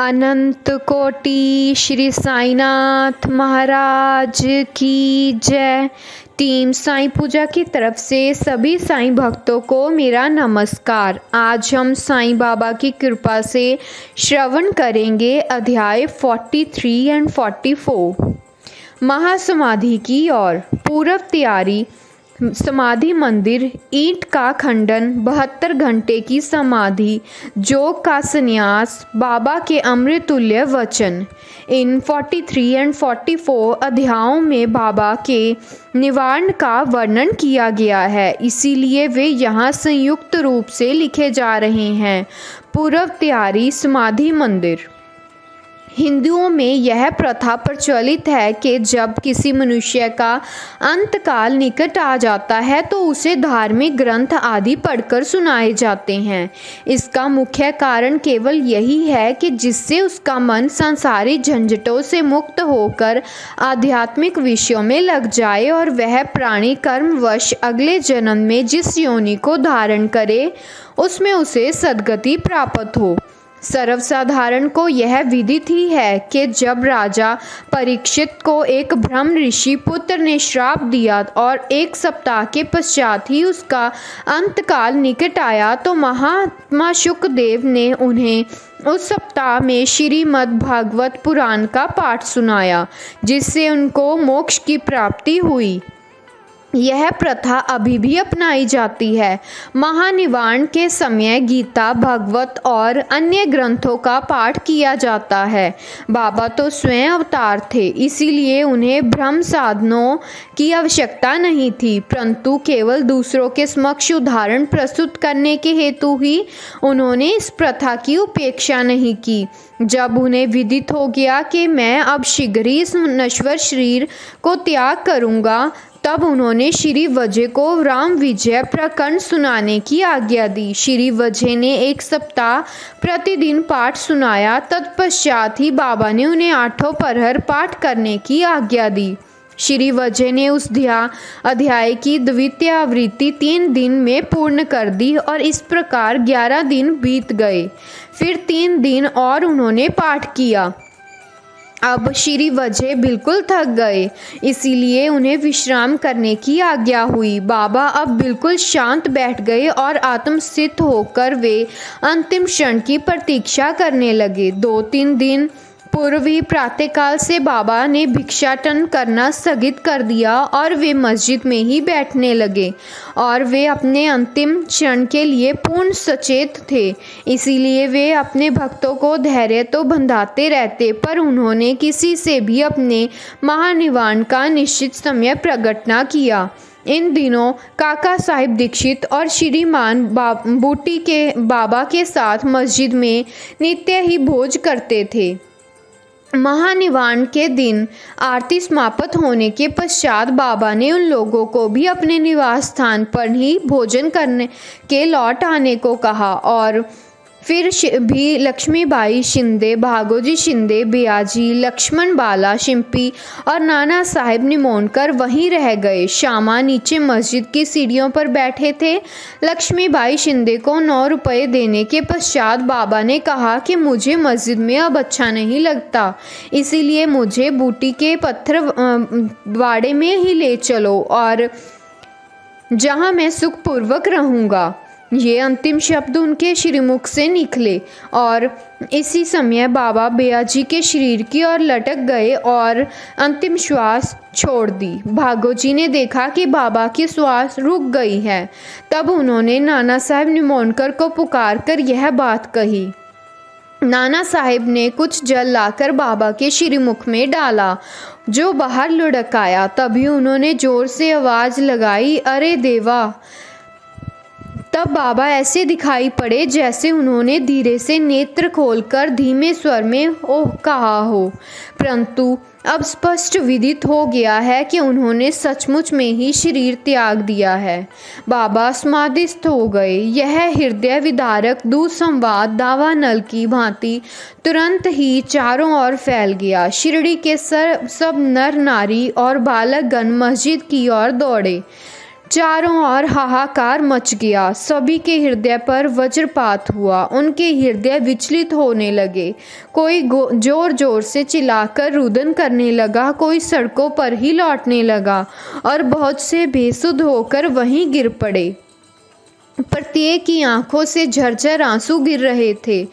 अनंत कोटि श्री साईनाथ महाराज की जय। टीम साईं पूजा की तरफ से सभी साईं भक्तों को मेरा नमस्कार। आज हम साईं बाबा की कृपा से श्रवण करेंगे अध्याय 43 एंड 44। महासमाधि की ओर पूर्व तैयारी। समाधि मंदिर, ईंट का खंडन, 72 घंटे की समाधि, जोग का संन्यास, बाबा के अमृतुल्य वचन। इन 43 एंड 44 अध्यायों में बाबा के निवारण का वर्णन किया गया है, इसीलिए वे यहाँ संयुक्त रूप से लिखे जा रहे हैं। पूर्व तैयारी समाधि मंदिर। हिंदुओं में यह प्रथा प्रचलित है कि जब किसी मनुष्य का अंतकाल निकट आ जाता है तो उसे धार्मिक ग्रंथ आदि पढ़कर सुनाए जाते हैं। इसका मुख्य कारण केवल यही है कि जिससे उसका मन सांसारिक झंझटों से मुक्त होकर आध्यात्मिक विषयों में लग जाए और वह प्राणी कर्मवश अगले जन्म में जिस योनि को धारण करे उसमें उसे सद्गति प्राप्त हो। सर्वसाधारण को यह विदित ही है कि जब राजा परीक्षित को एक ब्रह्म ऋषि पुत्र ने श्राप दिया और 1 सप्ताह के पश्चात ही उसका अंतकाल निकट आया तो महात्मा शुकदेव ने उन्हें उस सप्ताह में श्रीमद् भागवत पुराण का पाठ सुनाया, जिससे उनको मोक्ष की प्राप्ति हुई। यह प्रथा अभी भी अपनाई जाती है। महानिवारण के समय गीता, भागवत और अन्य ग्रंथों का पाठ किया जाता है। बाबा तो स्वयं अवतार थे, इसीलिए उन्हें ब्रह्म साधनों की आवश्यकता नहीं थी, परंतु केवल दूसरों के समक्ष उदाहरण प्रस्तुत करने के हेतु ही उन्होंने इस प्रथा की उपेक्षा नहीं की। जब उन्हें विदित हो गया कि मैं अब शीघ्र ही इस नश्वर शरीर को त्याग करूँगा, तब उन्होंने श्री वजय को राम विजय प्रकरण सुनाने की आज्ञा दी। श्री वजय ने 1 सप्ताह प्रतिदिन पाठ सुनाया। तत्पश्चात ही बाबा ने उन्हें 8 प्रहर पाठ करने की आज्ञा दी। श्री वजय ने उस अध्याय की द्वितीय आवृत्ति 3 दिन में पूर्ण कर दी और इस प्रकार 11 दिन बीत गए। फिर 3 दिन और उन्होंने पाठ किया। अब श्री वजय बिल्कुल थक गए, इसीलिए उन्हें विश्राम करने की आज्ञा हुई। बाबा अब बिल्कुल शांत बैठ गए और आत्मस्थित होकर वे अंतिम क्षण की प्रतीक्षा करने लगे। 2-3 दिन पूर्व ही प्रातःकाल से बाबा ने भिक्षाटन करना स्थगित कर दिया और वे मस्जिद में ही बैठने लगे और वे अपने अंतिम क्षण के लिए पूर्ण सचेत थे। इसीलिए वे अपने भक्तों को धैर्य तो बंधाते रहते, पर उन्होंने किसी से भी अपने महानिवारण का निश्चित समय प्रकट न किया। इन दिनों काका साहिब दीक्षित और श्रीमान बूटी के बाबा के साथ मस्जिद में नित्य ही भोज करते थे। महानिवारण के दिन आरती समाप्त होने के पश्चात बाबा ने उन लोगों को भी अपने निवास स्थान पर ही भोजन करने के लौट आने को कहा और फिर भी लक्ष्मीबाई शिंदे, भागोजी शिंदे, बियाजी, लक्ष्मण बाला, शिंपी और नाना साहिब निमोनकर वहीं रह गए। श्यामा नीचे मस्जिद की सीढ़ियों पर बैठे थे। लक्ष्मीबाई शिंदे को 9 रुपये देने के पश्चात बाबा ने कहा कि मुझे मस्जिद में अब अच्छा नहीं लगता, इसीलिए मुझे बूटी के पत्थर वाड़े में ही ले चलो और जहाँ मैं सुखपूर्वक रहूँगा। ये अंतिम शब्द उनके श्रीमुख से निकले और इसी समय बाबा बियाजी के शरीर की ओर लटक गए और अंतिम श्वास छोड़ दी। भागोजी ने देखा कि बाबा की श्वास रुक गई है। तब उन्होंने नाना साहिब निमोनकर को पुकार कर यह बात कही। नाना साहिब ने कुछ जल लाकर बाबा के श्रीमुख में डाला, जो बाहर लुढ़क आया। तभी उन्होंने जोर से आवाज़ लगाई, अरे देवा! तब बाबा ऐसे दिखाई पड़े जैसे उन्होंने धीरे से नेत्र खोलकर धीमे स्वर में ओह कहा हो, परंतु अब स्पष्ट विदित हो गया है कि उन्होंने सचमुच में ही शरीर त्याग दिया है। बाबा समाधिस्थ हो गए। यह हृदय विदारक दुसंवाद दावानल की भांति तुरंत ही चारों ओर फैल गया। शिरडी के सब नर नारी और बालकगण मस्जिद की ओर दौड़े। चारों ओर हाहाकार मच गया। सभी के हृदय पर वज्रपात हुआ। उनके हृदय विचलित होने लगे। कोई जोर जोर से चिल्लाकर रुदन करने लगा, कोई सड़कों पर ही लौटने लगा और बहुत से बेसुध होकर वहीं गिर पड़े। प्रत्येक की आंखों से झरझर आंसू गिर रहे थे।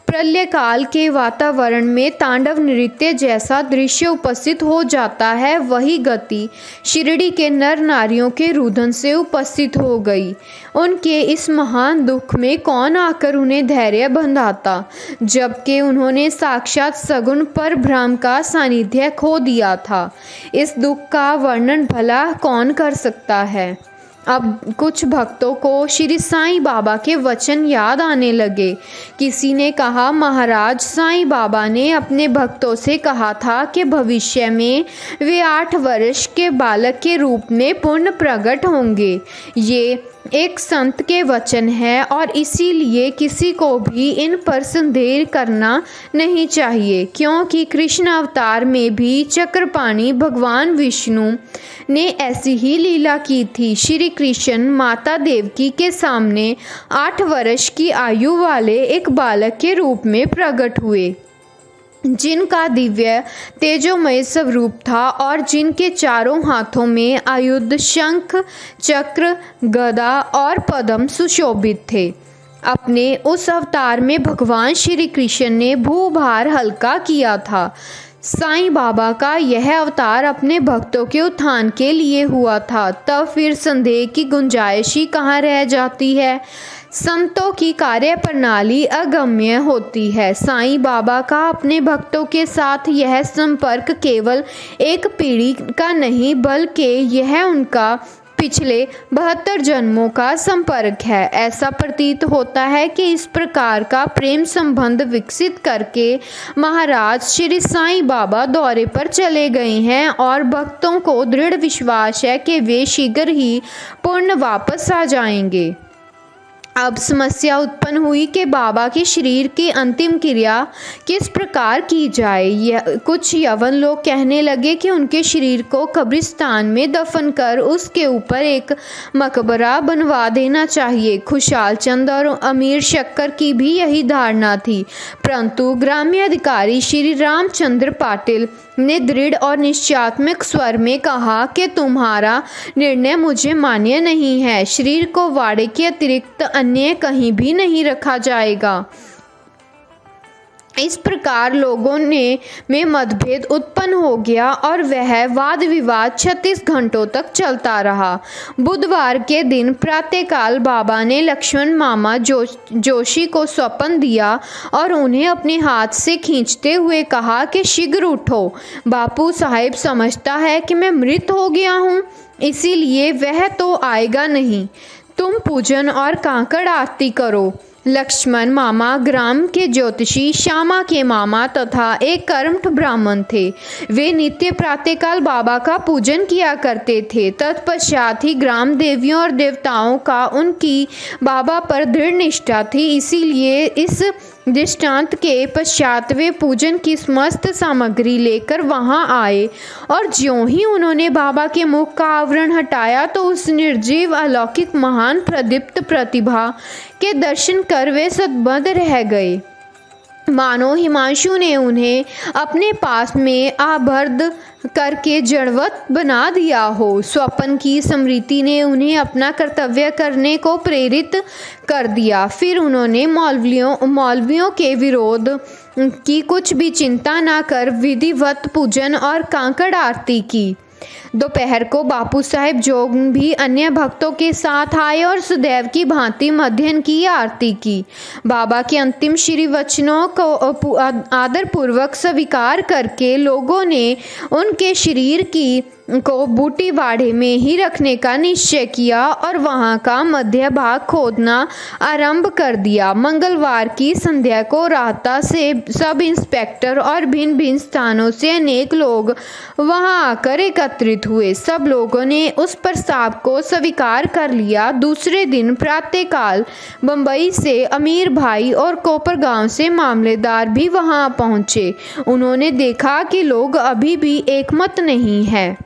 प्रलय काल के वातावरण में तांडव नृत्य जैसा दृश्य उपस्थित हो जाता है, वही गति शिरडी के नर नारियों के रुदन से उपस्थित हो गई। उनके इस महान दुख में कौन आकर उन्हें धैर्य बंधाता, जबकि उन्होंने साक्षात सगुण पर ब्रह्म का सानिध्य खो दिया था। इस दुख का वर्णन भला कौन कर सकता है। अब कुछ भक्तों को श्री साईं बाबा के वचन याद आने लगे। किसी ने कहा, महाराज, साईं बाबा ने अपने भक्तों से कहा था कि भविष्य में वे 8 वर्ष के बालक के रूप में पूर्ण प्रकट होंगे। ये एक संत के वचन है और इसीलिए किसी को भी इन पर संदेह करना नहीं चाहिए, क्योंकि कृष्ण अवतार में भी चक्रपाणी भगवान विष्णु ने ऐसी ही लीला की थी। श्री कृष्ण माता देवकी के सामने 8 वर्ष की आयु वाले एक बालक के रूप में प्रकट हुए, जिनका दिव्य तेजोमय स्वरूप था और जिनके चारों हाथों में आयुध, शंख, चक्र, गदा और पद्म सुशोभित थे। अपने उस अवतार में भगवान श्री कृष्ण ने भूभार हल्का किया था। साईं बाबा का यह अवतार अपने भक्तों के उत्थान के लिए हुआ था। तब फिर संदेह की गुंजाइश ही कहाँ रह जाती है। संतों की कार्य प्रणाली अगम्य होती है। साईं बाबा का अपने भक्तों के साथ यह संपर्क केवल एक पीढ़ी का नहीं, बल्कि यह उनका पिछले 72 जन्मों का संपर्क है। ऐसा प्रतीत होता है कि इस प्रकार का प्रेम संबंध विकसित करके महाराज श्री साईं बाबा दौरे पर चले गए हैं और भक्तों को दृढ़ विश्वास है कि वे शीघ्र ही पूर्ण वापस आ जाएंगे। अब समस्या उत्पन्न हुई कि बाबा के शरीर की अंतिम क्रिया किस प्रकार की जाए। कुछ यवन लोग कहने लगे कि उनके शरीर को कब्रिस्तान में दफन कर उसके ऊपर एक मकबरा बनवा देना चाहिए। खुशाल चंद और अमीर शक्कर की भी यही धारणा थी, परंतु ग्राम्य अधिकारी श्री रामचंद्र पाटिल ने दृढ़ और निश्चयात्मक स्वर में कहा कि तुम्हारा निर्णय मुझे मान्य नहीं है। शरीर को वाड़े के अतिरिक्त अन्य कहीं भी नहीं रखा जाएगा। इस प्रकार लोगों में मतभेद उत्पन्न हो गया और वह वाद विवाद 36 घंटों तक चलता रहा। बुधवार के दिन प्रातःकाल बाबा ने लक्ष्मण मामा जोशी को स्वप्न दिया और उन्हें अपने हाथ से खींचते हुए कहा कि शीघ्र उठो, बापू साहेब समझता है कि मैं मृत हो गया हूँ, इसीलिए वह तो आएगा नहीं। तुम पूजन और कांकड़ आरती करो। लक्ष्मण मामा ग्राम के ज्योतिषी श्यामा के मामा तथा एक कर्मठ ब्राह्मण थे। वे नित्य प्रातःकाल बाबा का पूजन किया करते थे। तत्पश्चात ही ग्राम देवियों और देवताओं का उनकी बाबा पर दृढ़ निष्ठा थी, इसीलिए इस दृष्टांत के पश्चात वे पूजन की समस्त सामग्री लेकर वहां आए और ज्यों ही उन्होंने बाबा के मुख का आवरण हटाया तो उस निर्जीव अलौकिक महान प्रदीप्त प्रतिभा के दर्शन कर वे सदबद्ध रह गए, मानो हिमांशु ने उन्हें अपने पास में आबद्ध करके जड़वत बना दिया हो। स्वप्न की स्मृति ने उन्हें अपना कर्तव्य करने को प्रेरित कर दिया। फिर उन्होंने मौलवियों के विरोध की कुछ भी चिंता न कर विधिवत पूजन और कांकड़ आरती की। दोपहर को बापू साहेब जोग भी अन्य भक्तों के साथ आए और सदैव की भांति मध्याह्न की आरती की। बाबा के अंतिम श्री वचनों को आदरपूर्वक स्वीकार करके लोगों ने उनके शरीर को बूटी वाड़े में ही रखने का निश्चय किया और वहां का मध्य भाग खोदना आरंभ कर दिया। मंगलवार की संध्या को राहता से सब इंस्पेक्टर और भिन्न भिन्न स्थानों से अनेक लोग वहां आकर एकत्रित हुए। सब लोगों ने उस प्रस्ताव को स्वीकार कर लिया। दूसरे दिन प्रातःकाल बंबई से अमीर भाई और कोपरगांव से मामलेदार भी वहां पहुंचे। उन्होंने देखा कि लोग अभी भी एकमत नहीं है।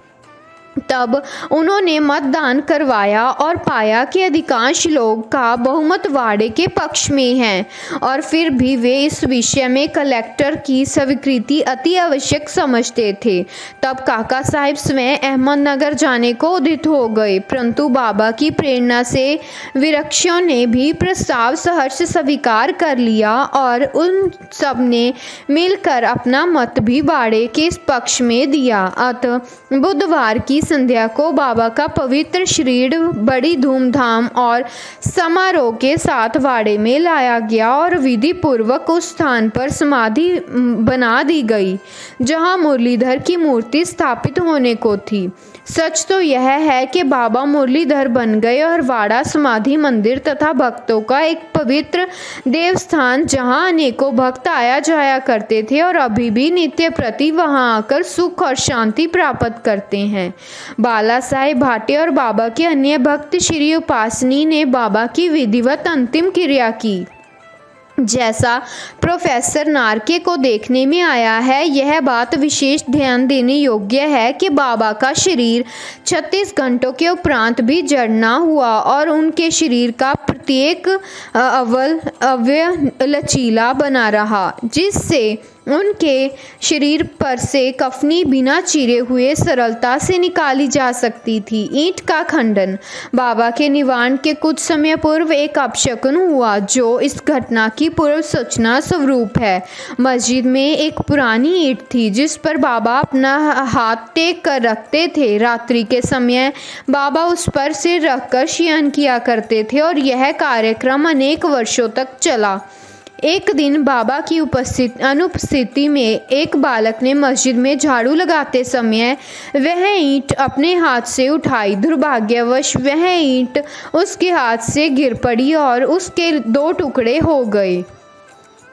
तब उन्होंने मतदान करवाया और पाया कि अधिकांश लोग का बहुमत वाड़े के पक्ष में है, और फिर भी वे इस विषय में कलेक्टर की स्वीकृति अति आवश्यक समझते थे। तब काका साहिब स्वयं अहमदनगर जाने को उद्यत हो गए, परंतु बाबा की प्रेरणा से विरक्षों ने भी प्रस्ताव सहर्ष स्वीकार कर लिया और उन सब ने मिलकर अपना मत भी वाड़े के पक्ष में दिया। अतः बुधवार की संध्या को बाबा का पवित्र शरीर बड़ी धूमधाम और समारोह के साथ वाड़े में लाया गया और विधि पूर्वक उस स्थान पर समाधि बना दी गई जहां मुरलीधर की मूर्ति स्थापित होने को थी। सच तो यह है कि बाबा मुरलीधर बन गए और वाड़ा समाधि मंदिर तथा भक्तों का एक पवित्र देवस्थान जहां अनेकों भक्त आया जाया करते थे और अभी भी नित्य प्रति वहां आकर सुख और शांति प्राप्त करते हैं। बाला साहेब भाटे और बाबा के अन्य भक्त श्री उपासनी ने बाबा की विधिवत अंतिम क्रिया की। जैसा प्रोफेसर नारके को देखने में आया है, यह बात विशेष ध्यान देने योग्य है कि बाबा का शरीर 36 घंटों के उपरांत भी जड़ न हुआ और उनके शरीर का प्रत्येक अवयव लचीला बना रहा, जिससे उनके शरीर पर से कफनी बिना चीरे हुए सरलता से निकाली जा सकती थी। ईंट का खंडन। बाबा के निवाण के कुछ समय पूर्व एक अपशकुन हुआ जो इस घटना की पूर्व सूचना स्वरूप है। मस्जिद में एक पुरानी ईंट थी जिस पर बाबा अपना हाथ टेक कर रखते थे। रात्रि के समय बाबा उस पर सिर रखकर शयन किया करते थे और यह कार्यक्रम अनेक वर्षों तक चला। एक दिन बाबा की अनुपस्थिति में एक बालक ने मस्जिद में झाड़ू लगाते समय वह ईंट अपने हाथ से उठाई। दुर्भाग्यवश वह ईंट उसके हाथ से गिर पड़ी और उसके 2 टुकड़े हो गए।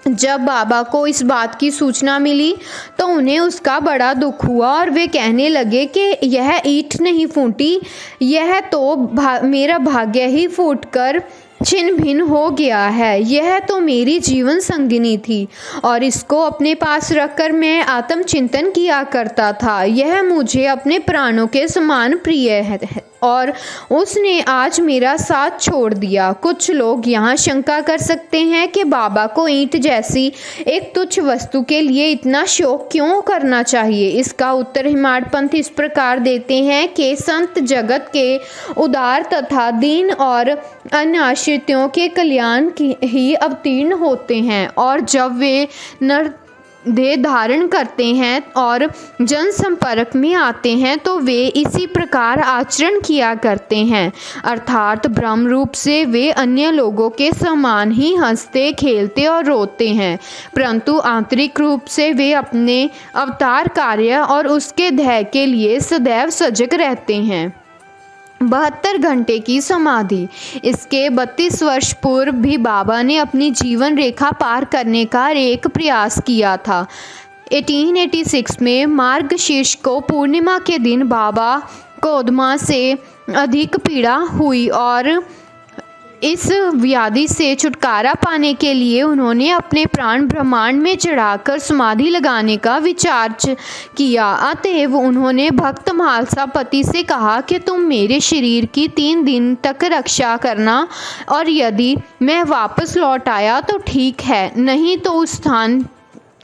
जब बाबा को इस बात की सूचना मिली तो उन्हें उसका बड़ा दुख हुआ और वे कहने लगे कि यह ईंट नहीं फूटी, यह तो मेरा भाग्य ही फूटकर छिन्न भिन्न हो गया है। यह तो मेरी जीवन संगिनी थी और इसको अपने पास रखकर मैं आत्मचिंतन किया करता था। यह मुझे अपने प्राणों के समान प्रिय है और उसने आज मेरा साथ छोड़ दिया। कुछ लोग यहाँ शंका कर सकते हैं कि बाबा को ईंट जैसी एक तुच्छ वस्तु के लिए इतना शोक क्यों करना चाहिए। इसका उत्तर हिमाड़पंथ इस प्रकार देते हैं कि संत जगत के उदार तथा दीन और अन्य आश्रितों के कल्याण की ही अवतीर्ण होते हैं और जब वे देह धारण करते हैं और जन संपर्क में आते हैं तो वे इसी प्रकार आचरण किया करते हैं, अर्थात ब्रह्म रूप से वे अन्य लोगों के समान ही हंसते खेलते और रोते हैं, परंतु आंतरिक रूप से वे अपने अवतार कार्य और उसके ध्येय के लिए सदैव सजग रहते हैं। 72 घंटे की समाधि। इसके 32 वर्ष पूर्व भी बाबा ने अपनी जीवन रेखा पार करने का एक प्रयास किया था। 1886 में मार्गशीर्ष को पूर्णिमा के दिन बाबा को उद्मा से अधिक पीड़ा हुई और इस व्याधि से छुटकारा पाने के लिए उन्होंने अपने प्राण ब्रह्मांड में चढ़ाकर समाधि लगाने का विचार किया। अतएव उन्होंने भक्त महालसापति से कहा कि तुम मेरे शरीर की 3 दिन तक रक्षा करना और यदि मैं वापस लौट आया तो ठीक है, नहीं तो उस स्थान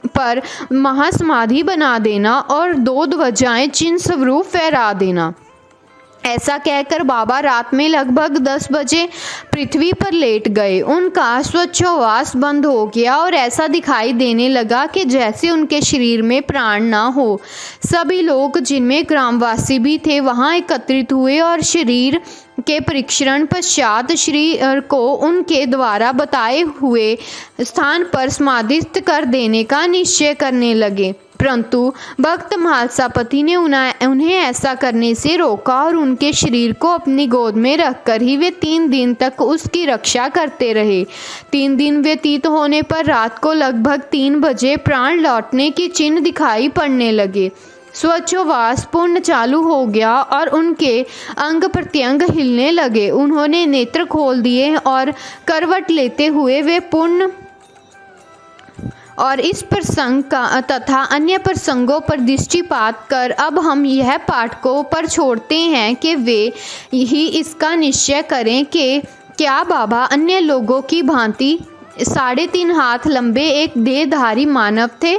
पर महासमाधि बना देना और 2 ध्वजाएं चिन्ह स्वरूप फहरा देना। ऐसा कहकर बाबा रात में लगभग 10 बजे पृथ्वी पर लेट गए। उनका श्वासोच्छ्वास बंद हो गया और ऐसा दिखाई देने लगा कि जैसे उनके शरीर में प्राण न हो। सभी लोग, जिनमें ग्रामवासी भी थे, वहां एकत्रित हुए और शरीर के परीक्षण पश्चात शरीर को उनके द्वारा बताए हुए स्थान पर समाधिस्थ कर देने का निश्चय करने लगे, परंतु भक्त महालसापति ने उन्हें ऐसा करने से रोका और उनके शरीर को अपनी गोद में रखकर ही वे 3 दिन तक उसकी रक्षा करते रहे। 3 दिन व्यतीत होने पर रात को लगभग 3 बजे प्राण लौटने के चिन्ह दिखाई पड़ने लगे। श्वासोच्छ्वास पूर्ण चालू हो गया और उनके अंग प्रत्यंग हिलने लगे। उन्होंने नेत्र खोल दिए और करवट लेते हुए वे पूर्ण और इस प्रसंग का तथा अन्य प्रसंगों पर दृष्टिपात कर अब हम यह पाठकों पर छोड़ते हैं कि वे ही इसका निश्चय करें कि क्या बाबा अन्य लोगों की भांति 3.5 हाथ लंबे एक देहधारी मानव थे,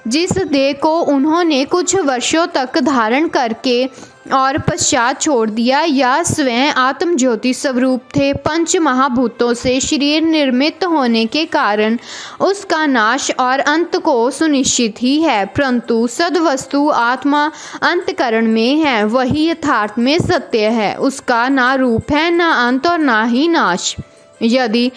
जिस देह को उन्होंने कुछ वर्षों तक धारण करके और पश्चात छोड़ दिया, या स्वयं आत्म ज्योति स्वरूप थे। 5 महाभूतों से शरीर निर्मित होने के कारण उसका नाश और अंत को सुनिश्चित ही है, परंतु सद्वस्तु आत्मा अंतकरण में है, वही यथार्थ में सत्य है। उसका ना रूप है, ना अंत और ना ही नाश। यदि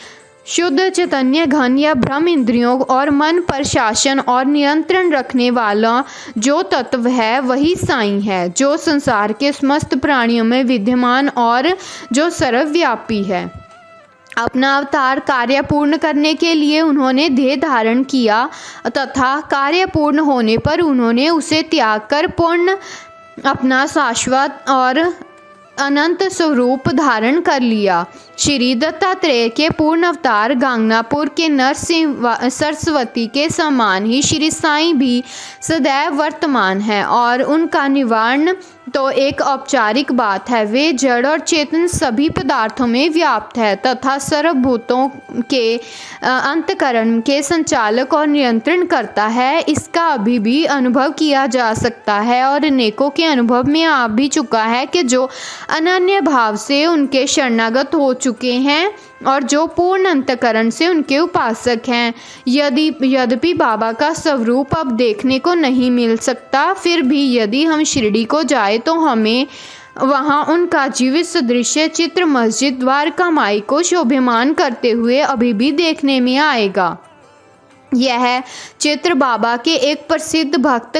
शुद्ध चैतन्य घन या ब्रह्म इंद्रियों और मन पर शासन और नियंत्रण रखने वाला जो तत्व है वही साईं है, जो संसार के समस्त प्राणियों में विद्यमान और जो सर्वव्यापी है। अपना अवतार कार्य पूर्ण करने के लिए उन्होंने देह धारण किया तथा कार्य पूर्ण होने पर उन्होंने उसे त्याग कर पूर्ण अपना शाश्वत और अनंत स्वरूप धारण कर लिया। श्री दत्तात्रेय के पूर्ण अवतार गांगनापुर के नरसिंह सरस्वती के समान ही श्री साईं भी सदैव वर्तमान है, और उनका निवारण तो एक औपचारिक बात है। वे जड़ और चेतन सभी पदार्थों में व्याप्त है तथा सर्वभूतों के अंतकरण के संचालक और नियंत्रण करता है। इसका अभी भी अनुभव किया जा सकता है और अनेकों के अनुभव में आ भी चुका है कि जो अनन्य भाव से उनके शरणागत हो चुके हैं और जो पूर्ण अंतकरण से उनके उपासक हैं। यद्यपि बाबा का स्वरूप अब देखने को नहीं मिल सकता, फिर भी यदि हम शिरडी को जाए तो हमें वहाँ उनका जीवित सदृश्य चित्र मस्जिद द्वारका माई को शोभायमान करते हुए अभी भी देखने में आएगा। यह चित्र बाबा के एक प्रसिद्ध भक्त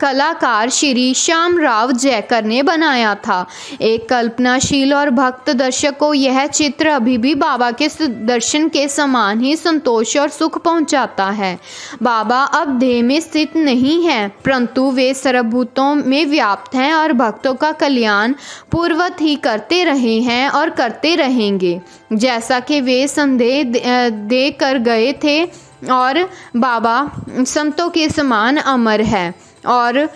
कलाकार श्री श्याम राव जयकर ने बनाया था। एक कल्पनाशील और भक्त दर्शक को यह चित्र अभी भी बाबा के दर्शन के समान ही संतोष और सुख पहुंचाता है। बाबा अब देह में स्थित नहीं है, परंतु वे सर्वभूतों में व्याप्त हैं और भक्तों का कल्याण पूर्वत ही करते रहे हैं और करते रहेंगे, जैसा कि वे संदेह दे कर गए थे। और बाबा संतों के समान अमर है, और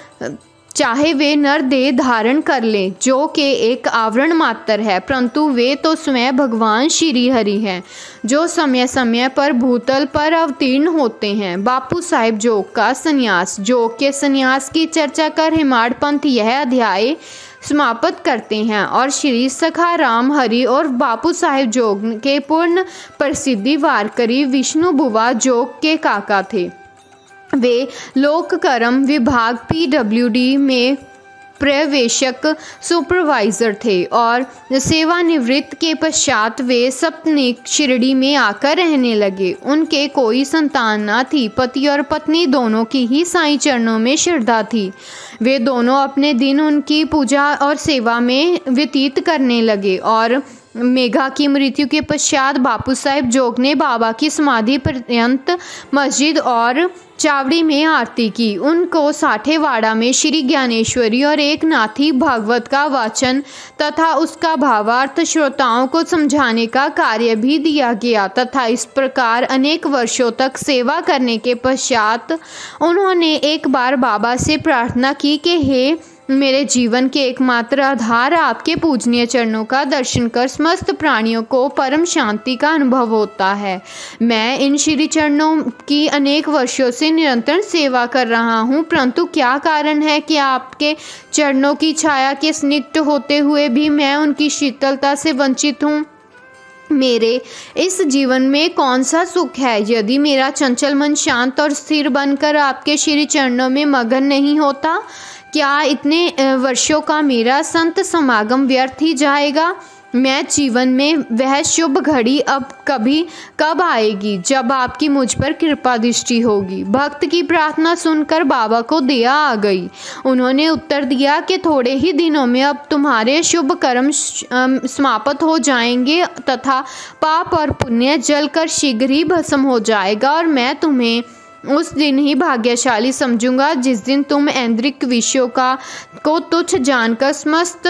चाहे वे नर देह धारण कर लें जो कि एक आवरण मात्र है, परंतु वे तो स्वयं भगवान श्री हरि हैं, जो समय समय पर भूतल पर अवतीर्ण होते हैं। बापू साहिब जोग का संन्यास, जोग के संन्यास की चर्चा कर हिमाड़ पंथ यह अध्याय समाप्त करते हैं। और श्री सखा राम हरि और बापू साहिब जोग के पूर्ण प्रसिद्धि वारकरी विष्णु बुवा जोग के काका थे। वे लोक कर्म विभाग PWD में पर्यवेक्षक सुपरवाइजर थे और सेवानिवृत्त के पश्चात वे सपत्नीक शिरडी में आकर रहने लगे। उनके कोई संतान न थी। पति और पत्नी दोनों की ही साईं चरणों में श्रद्धा थी। वे दोनों अपने दिन उनकी पूजा और सेवा में व्यतीत करने लगे। और मेघा की मृत्यु के पश्चात बापू साहिब जोग ने बाबा की समाधि पर्यंत मस्जिद और चावड़ी में आरती की। उनको साठेवाड़ा में श्री ज्ञानेश्वरी और एक नाथी भागवत का वाचन तथा उसका भावार्थ श्रोताओं को समझाने का कार्य भी दिया गया तथा इस प्रकार अनेक वर्षों तक सेवा करने के पश्चात उन्होंने एक बार बाबा से प्रार्थना की कि हे मेरे जीवन के एकमात्र आधार, आपके पूजनीय चरणों का दर्शन कर समस्त प्राणियों को परम शांति का अनुभव होता है। मैं इन श्री चरणों की अनेक वर्षों से निरंतर सेवा कर रहा हूँ, परंतु क्या कारण है कि आपके चरणों की छाया के सन्निकट होते हुए भी मैं उनकी शीतलता से वंचित हूँ। मेरे इस जीवन में कौन सा सुख है यदि मेरा चंचल मन शांत और स्थिर बनकर आपके श्री चरणों में मगन नहीं होता? क्या इतने वर्षों का मेरा संत समागम व्यर्थ ही जाएगा? मैं जीवन में वह शुभ घड़ी अब कब आएगी जब आपकी मुझ पर कृपा दृष्टि होगी? भक्त की प्रार्थना सुनकर बाबा को दया आ गई। उन्होंने उत्तर दिया कि थोड़े ही दिनों में अब तुम्हारे शुभ कर्म समाप्त हो जाएंगे तथा पाप और पुण्य जलकर शीघ्र ही भस्म हो जाएगा, और मैं तुम्हें उस दिन ही भाग्यशाली समझूंगा जिस दिन तुम ऐन्द्रिक विषयों को तुच्छ जानकर समस्त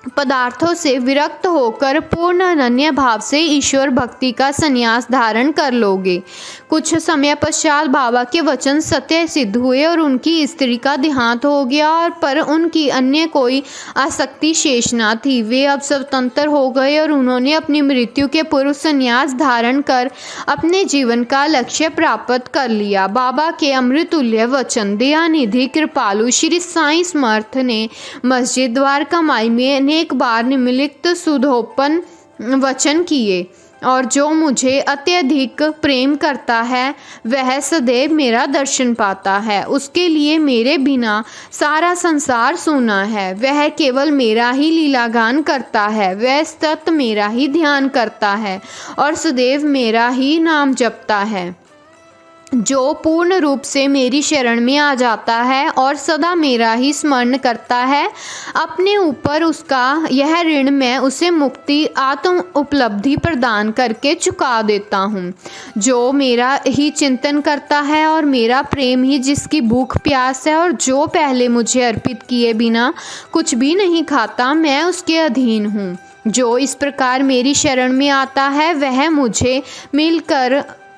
पदार्थों से विरक्त होकर पूर्ण अनन्य भाव से ईश्वर भक्ति का संन्यास धारण कर लोगे। कुछ समय पश्चात बाबा के वचन सत्य सिद्ध हुए और उनकी स्त्री का देहांत हो गया, और पर उनकी अन्य कोई आसक्ति शेष न थी। वे अब स्वतंत्र हो गए और उन्होंने अपनी मृत्यु के पूर्व संन्यास धारण कर अपने जीवन का लक्ष्य प्राप्त कर लिया। बाबा के अमृतुल्य वचन दयानिधि कृपालु श्री साईं समर्थ ने मस्जिद द्वार कमाई में एक बार निम्नलिखित सुधोपन वचन किए, और जो मुझे अत्यधिक प्रेम करता है वह सदैव मेरा दर्शन पाता है। उसके लिए मेरे बिना सारा संसार सूना है। वह केवल मेरा ही लीलागान करता है, वह सतत मेरा ही ध्यान करता है और सदैव मेरा ही नाम जपता है। जो पूर्ण रूप से मेरी शरण में आ जाता है और सदा मेरा ही स्मरण करता है, अपने ऊपर उसका यह ऋण मैं उसे मुक्ति आत्म उपलब्धि प्रदान करके चुका देता हूँ। जो मेरा ही चिंतन करता है और मेरा प्रेम ही जिसकी भूख प्यास है, और जो पहले मुझे अर्पित किए बिना कुछ भी नहीं खाता, मैं उसके अधीन हूँ। जो इस प्रकार मेरी शरण में आता है वह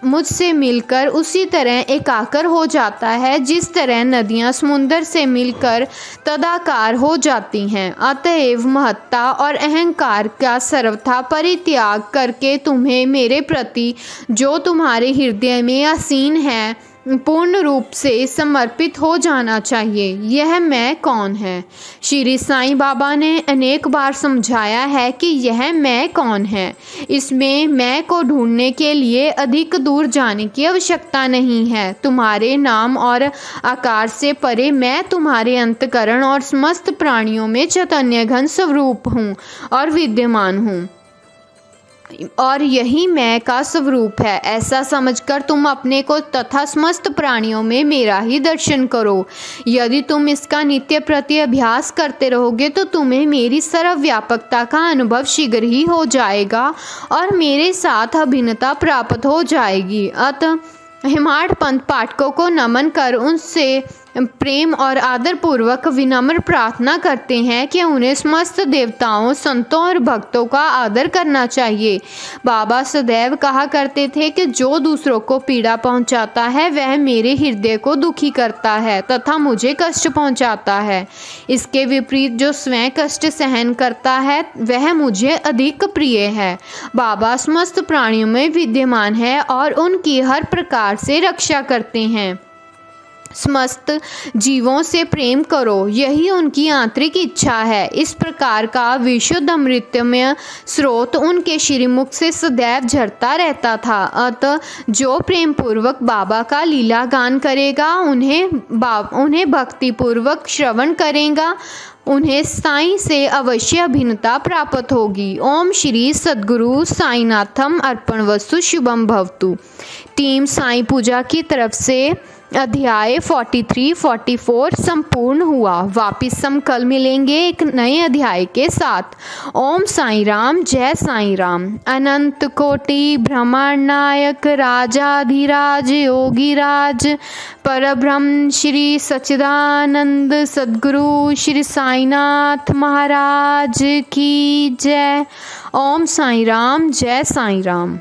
मुझसे मिलकर उसी तरह एकाकार हो जाता है जिस तरह नदियाँ समुद्र से मिलकर तदाकार हो जाती हैं। अतएव महत्ता और अहंकार का सर्वथा परित्याग करके तुम्हें मेरे प्रति जो तुम्हारे हृदय में आसीन है पूर्ण रूप से समर्पित हो जाना चाहिए। यह मैं कौन है? श्री साईं बाबा ने अनेक बार समझाया है कि यह मैं कौन है। इसमें मैं को ढूंढने के लिए अधिक दूर जाने की आवश्यकता नहीं है। तुम्हारे नाम और आकार से परे मैं तुम्हारे अंतःकरण और समस्त प्राणियों में चैतन्य घन स्वरूप हूँ और विद्यमान हूँ, और यही मैं का स्वरूप है। ऐसा समझकर तुम अपने को तथा समस्त प्राणियों में मेरा ही दर्शन करो। यदि तुम इसका नित्य प्रति अभ्यास करते रहोगे तो तुम्हें मेरी सर्वव्यापकता का अनुभव शीघ्र ही हो जाएगा और मेरे साथ अभिन्नता प्राप्त हो जाएगी। अतः हेमाड पंथ पाठकों को नमन कर उनसे प्रेम और आदर पूर्वक विनम्र प्रार्थना करते हैं कि उन्हें समस्त देवताओं, संतों और भक्तों का आदर करना चाहिए। बाबा सदैव कहा करते थे कि जो दूसरों को पीड़ा पहुंचाता है वह मेरे हृदय को दुखी करता है तथा मुझे कष्ट पहुंचाता है। इसके विपरीत जो स्वयं कष्ट सहन करता है वह मुझे अधिक प्रिय है। बाबा समस्त प्राणियों में विद्यमान है और उनकी हर प्रकार से रक्षा करते हैं। समस्त जीवों से प्रेम करो, यही उनकी आंतरिक इच्छा है। इस प्रकार का विशुद्ध अमृतमय स्रोत उनके श्रीमुख से सदैव झरता रहता था। अतः जो प्रेम पूर्वक बाबा का लीला गान करेगा, उन्हें भक्ति पूर्वक श्रवण करेगा, उन्हें साईं से अवश्य अभिन्नता प्राप्त होगी। ओम श्री सद्गुरु साईनाथम अर्पण वस्तु शुभम भवतु। टीम साईं पूजा की तरफ से अध्याय 43-44 संपूर्ण हुआ। वापिस हम कल मिलेंगे एक नए अध्याय के साथ। ओम साईं राम, जय साईं राम। अनंत कोटि ब्रह्मांड नायक राजाधिराज योगीराज परब्रह्म श्री सच्चिदानंद सद्गुरु श्री साईनाथ महाराज की जय। ओम साईं राम, जय साईं राम।